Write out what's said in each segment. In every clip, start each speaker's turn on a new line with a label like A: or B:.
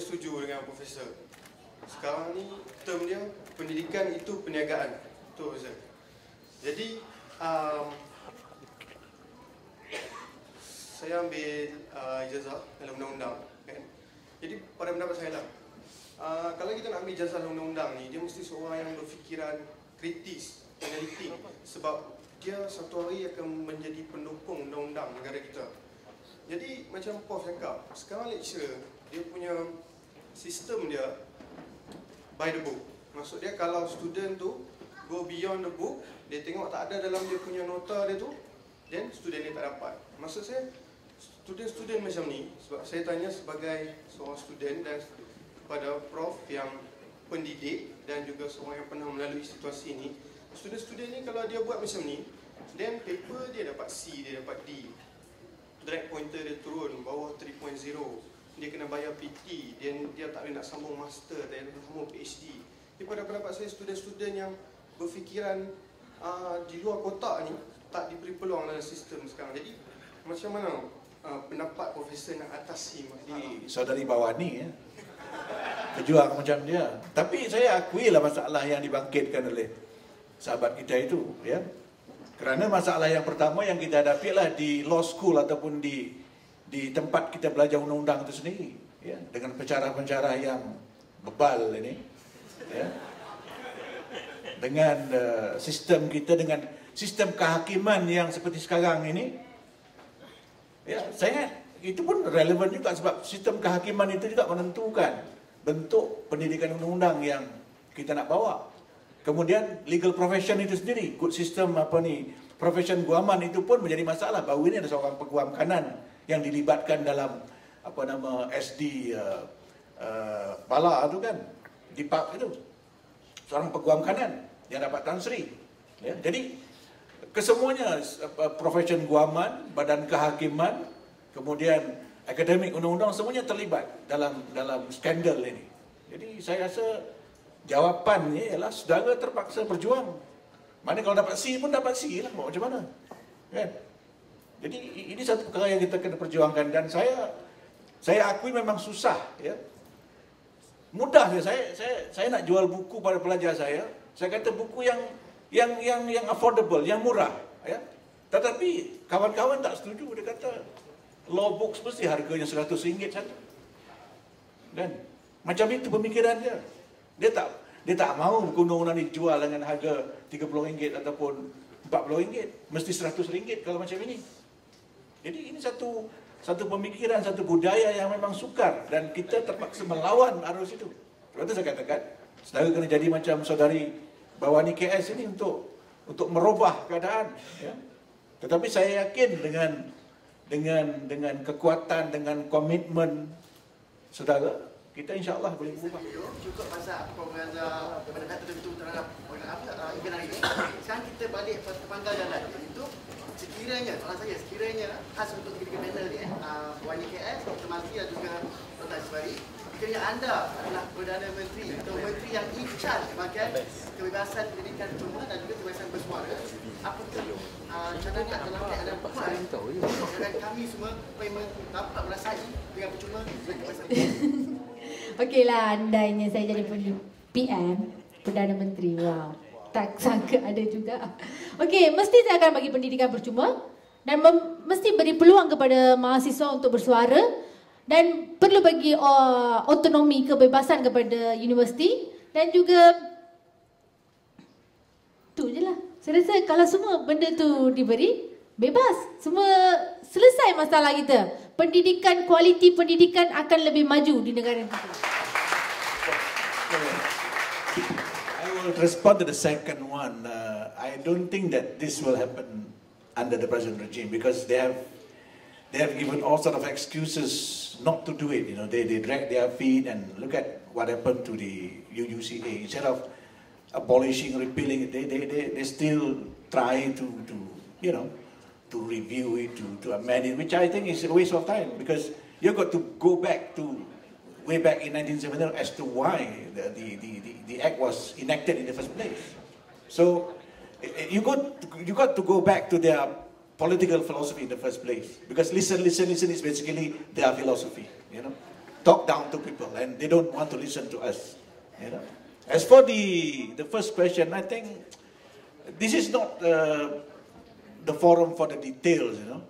A: setuju dengan profesor. Sekarang ni term dia pendidikan itu perniagaan. Betul Profesor. Jadi saya ambil ijazah dalam undang-undang kan. Jadi pada pendapat saya lah, kalau kita nak ambil ijazah dalam undang-undang ni, dia mesti seorang yang berfikiran kritis, analitik, sebab dia satu hari akan menjadi pendukung undang-undang negara kita. Jadi macam Prof cakap, sekarang lecturer dia punya sistem dia by the book. Maksud dia kalau student tu go beyond the book, dia tengok tak ada dalam dia punya nota dia tu, then student dia tak dapat. Maksud saya, student-student macam ni, sebab saya tanya sebagai seorang student dan kepada Prof yang pendidik dan juga seorang yang pernah melalui situasi ini, student-student ni kalau dia buat macam ni, then paper dia dapat C, dia dapat D, drag pointer dia turun bawah 3.0, dia kena bayar PT, dia tak boleh nak sambung master, dia nak sambung PhD. Jadi pada pendapat saya, student-student yang berfikiran di luar kotak ni tak diberi peluang dalam sistem sekarang. Jadi macam mana pendapat profesor nak atasi masalah?
B: Saudari Bawani ya, pejuang macam dia. Tapi saya akuilah masalah yang dibangkitkan oleh sahabat kita itu ya. Kerana masalah yang pertama yang kita hadapi adalah di law school ataupun di tempat kita belajar undang-undang itu sendiri ya, dengan pensyarah-pensyarah yang bebal ini ya. Dengan sistem kita, dengan sistem kehakiman yang seperti sekarang ini ya, saya itu pun relevan juga sebab sistem kehakiman itu juga menentukan bentuk pendidikan undang-undang yang kita nak bawa. Kemudian legal profession itu sendiri, good system profession guaman itu pun menjadi masalah. Baru ini ada seorang peguam kanan yang dilibatkan dalam SD Bala itu kan, di PAP itu seorang peguam kanan yang dapat Tan Sri ya. Jadi kesemuanya profession guaman, badan kehakiman, kemudian akademik undang-undang semuanya terlibat dalam skandal ini. Jadi saya rasa jawapannya ialah saudara terpaksa berjuang. Mana kalau dapat C pun dapat C lah, macam mana kan? Jadi ini satu perkara yang kita kena perjuangkan dan saya akui memang susah ya. Mudah je saya nak jual buku pada pelajar saya kata buku yang affordable, yang murah ya. Tetapi kawan-kawan tak setuju, dia kata law books mesti harganya RM100 satu. Dan macam itu pemikiran dia. Dia tak mahu buku undang-undang dijual dengan harga RM30 ataupun RM40. Mesti RM100 kalau macam ini. Jadi ini satu pemikiran, satu budaya yang memang sukar dan kita terpaksa melawan arus itu. Sebab itu saya katakan, saudara kena jadi macam saudari Bawani KS ini untuk merubah keadaan ya. Tetapi saya yakin dengan kekuatan, dengan komitmen saudara, kita insya-Allah boleh berubah.
C: Cukup pasal program pendekatan tertentu terhadap event hari ini. Sekarang kita balik pada pangkal jalan. Itu sekiranya, soalan saya, sekiranya khas untuk ketiga panel ni, Bawani KS, Dr. Maszlee dan juga Abdul Aziz Bari, sekiranya anda adalah Perdana Menteri atau Menteri yang in charge bahagian kebebasan pendidikan percuma dan juga kebebasan bersuara, apakah cadangan dalam keadaan percuma dan kami semua dapat merasai dengan percuma kebebasan pendidikan?
D: Okeylah, andainya saya jadi PM, Perdana Menteri. Wow, tak sangka ada juga. Okey, mesti saya akan bagi pendidikan percuma dan mesti beri peluang kepada mahasiswa untuk bersuara dan perlu bagi autonomi, kebebasan kepada universiti dan juga tu je lah. Saya rasa kalau semua benda tu diberi, bebas, semua selesai masalah kita. Pendidikan, kualiti pendidikan akan lebih maju di negara kita.
B: I will respond to the second one. I don't think that this will happen under the present regime because they have given all sort of excuses not to do it. You know, they drag their feet and look at what happened to the UUCA. Instead of abolishing, repealing it, they still try to review it, to amend it, which I think is a waste of time because you've got to go back to way back in 1979 as to why the act was enacted in the first place. So you got to go back to their political philosophy in the first place because listen is basically their philosophy, you know. talk down to people, and they don't want to listen to us. You know. As for the first question, I think this is not the forum for the details, you know.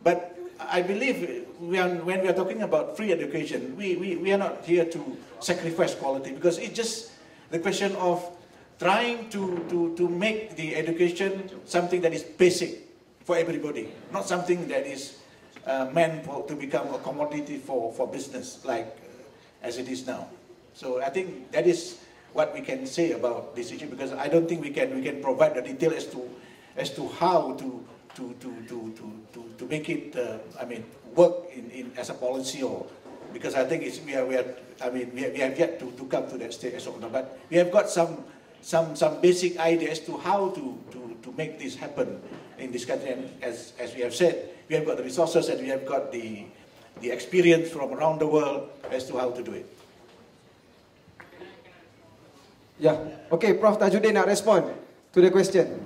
B: But I believe when we are talking about free education, we are not here to sacrifice quality, because it's just the question of trying to make the education something that is basic for everybody, not something that is meant to become a commodity for business, like as it is now. So I think that is what we can say about this issue, because I don't think we can provide the detail as to how to make it work in as a policy, or because I think we have yet to come to that stage as of now, but we have got some basic ideas to how to make this happen in this country, and as we have said, we have got the resources and we have got the experience from around the world as to how to do it.
E: Yeah. Okay, Prof. Tajuddin nak respond to the question.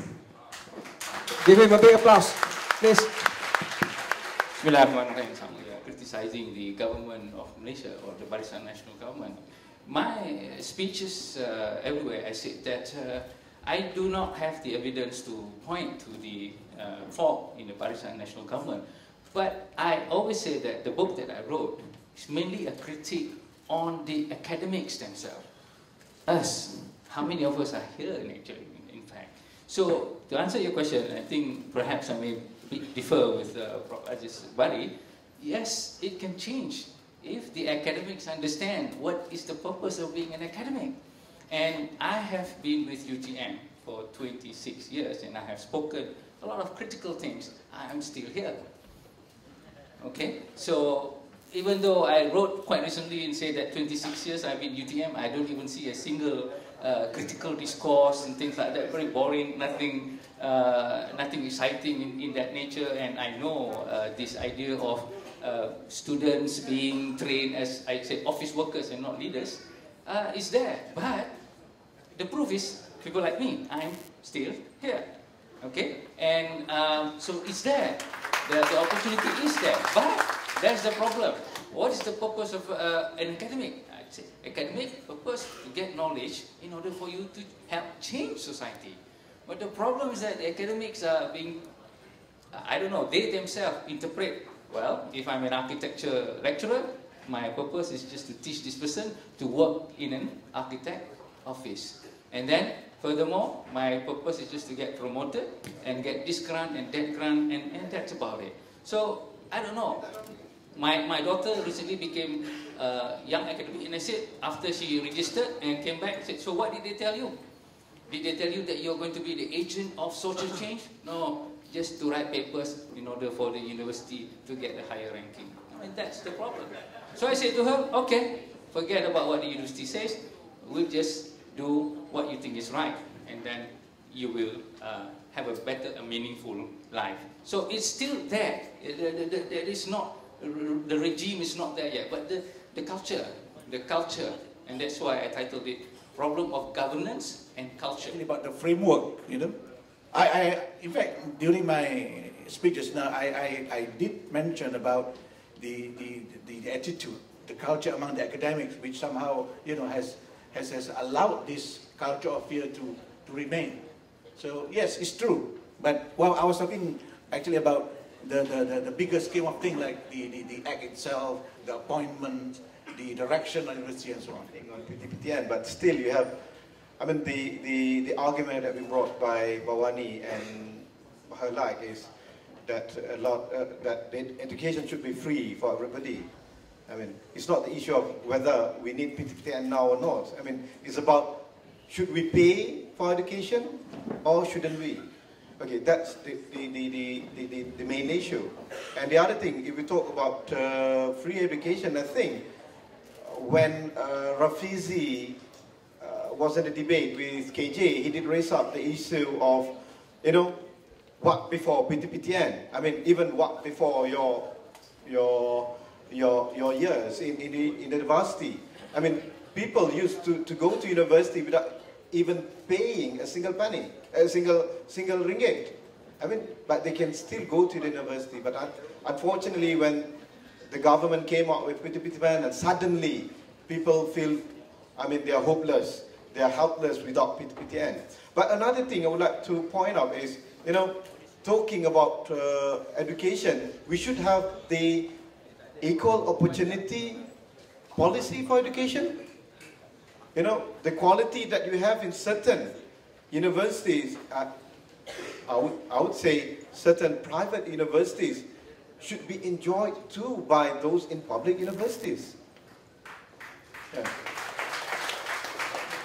E: Give him a big applause, please.
F: Bismillahirrahmanirrahim. We are criticizing the government of Malaysia or the Barisan National Government. My speeches everywhere, I said that I do not have the evidence to point to the fault in the Barisan National Government, but I always say that the book that I wrote is mainly a critique on the academics themselves. Us, how many of us are here actually, in fact? So, to answer your question, I think perhaps I may differ with Prof. Aziz Bari. Yes, it can change if the academics understand what is the purpose of being an academic. And I have been with UTM for 26 years, and I have spoken a lot of critical things. I am still here. Okay, so even though I wrote quite recently and said that 26 years I've been UTM, I don't even see a single critical discourse and things like that. Very boring, nothing exciting in that nature. And I know this idea of students being trained as, I said, office workers and not leaders is there. But the proof is people like me, I'm still here. Okay, and so it's there. The opportunity is there, but that's the problem. What is the purpose of an academic? I'd say academic purpose to get knowledge in order for you to help change society. But the problem is that the academics are being, I don't know, they themselves interpret, well, if I'm an architecture lecturer, my purpose is just to teach this person to work in an architect office. And then, furthermore, my purpose is just to get promoted and get this grant and that grant, and that's about it. So, I don't know. My daughter recently became a young academic, and I said, after she registered and came back, I said, so what did they tell you? Did they tell you that you're going to be the agent of social change? No, just to write papers in order for the university to get a higher ranking. I mean, that's the problem. So I said to her, okay, forget about what the university says, we'll just do what you think is right, and then you will have a better, a meaningful life. So it's still there. There is not, the regime is not there yet, but the culture, and that's why I titled it Problem of Governance and Culture.
B: About the framework, you know. In fact, during my speeches now, I did mention about the attitude, the culture among the academics, which somehow, you know, has allowed this culture of fear to remain. So yes, it's true. But well, I was talking actually about the bigger scheme of things, like the act itself, the appointment, the direction of the university, and so on.
G: On PTPTN, but still you have, I mean, the argument that we brought by Bawani and her like is that that education should be free for everybody. I mean, it's not the issue of whether we need PTPTN now or not. I mean, it's about, should we pay for education or shouldn't we? Okay, that's the main issue. And the other thing, if we talk about free education, I think when Rafizi was in a debate with KJ, he did raise up the issue of, you know, what before PTPTN? I mean, even what before your years in the university. I mean, people used to go to university without even paying a single penny, a single ringgit. I mean, but they can still go to the university. But unfortunately, when the government came out with PTPTN and suddenly people feel, I mean, they are hopeless, they are helpless without PTPTN. But another thing I would like to point out is, you know, talking about education, we should have the equal opportunity policy for education. You know, the quality that you have in certain universities, I would say certain private universities should be enjoyed too by those in public universities. Yeah.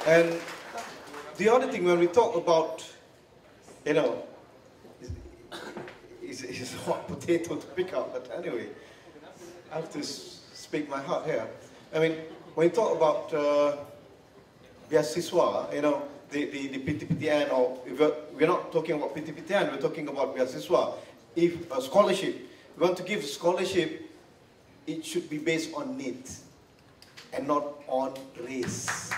G: And the other thing, when we talk about, you know, it's a hot potato to pick up, but anyway, I have to speak my heart here. I mean, when you talk about beasiswa, you know, the PTPTN, or we're not talking about PTPTN, we're talking about beasiswa. If a scholarship, we want to give a scholarship, it should be based on need and not on race.